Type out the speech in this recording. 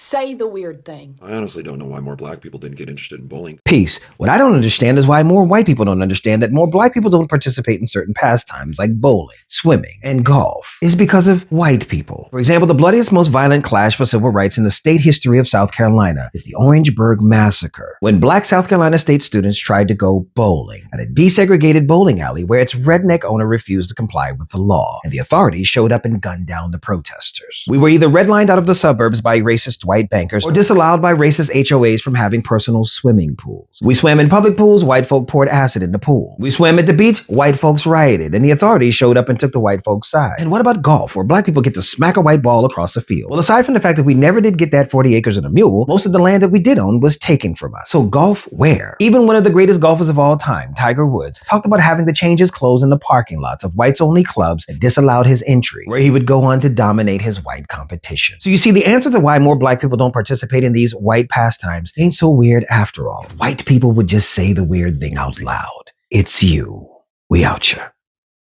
Say the weird thing. I honestly don't know why more black people didn't get interested in bowling. Peace. What I don't understand is why more white people don't understand that more black people don't participate in certain pastimes like bowling, swimming, and golf is because of white people. For example, the bloodiest, most violent clash for civil rights in the state history of South Carolina is the Orangeburg Massacre, when black South Carolina state students tried to go bowling at a desegregated bowling alley where its redneck owner refused to comply with the law, and the authorities showed up and gunned down the protesters. We were either redlined out of the suburbs by racist white bankers or disallowed by racist HOAs from having personal swimming pools. We swam in public pools, white folk poured acid in the pool. We swam at the beach, white folks rioted, and the authorities showed up and took the white folks' side. And what about golf, where black people get to smack a white ball across the field? Well, aside from the fact that we never did get that 40 acres and a mule, most of the land that we did own was taken from us. So golf where? Even one of the greatest golfers of all time, Tiger Woods, talked about having to change his clothes in the parking lots of whites-only clubs that disallowed his entry, where he would go on to dominate his white competition. So you see, the answer to why more black people don't participate in these white pastimes ain't so weird after all. If white people would just say the weird thing out loud. It's you. We out ya.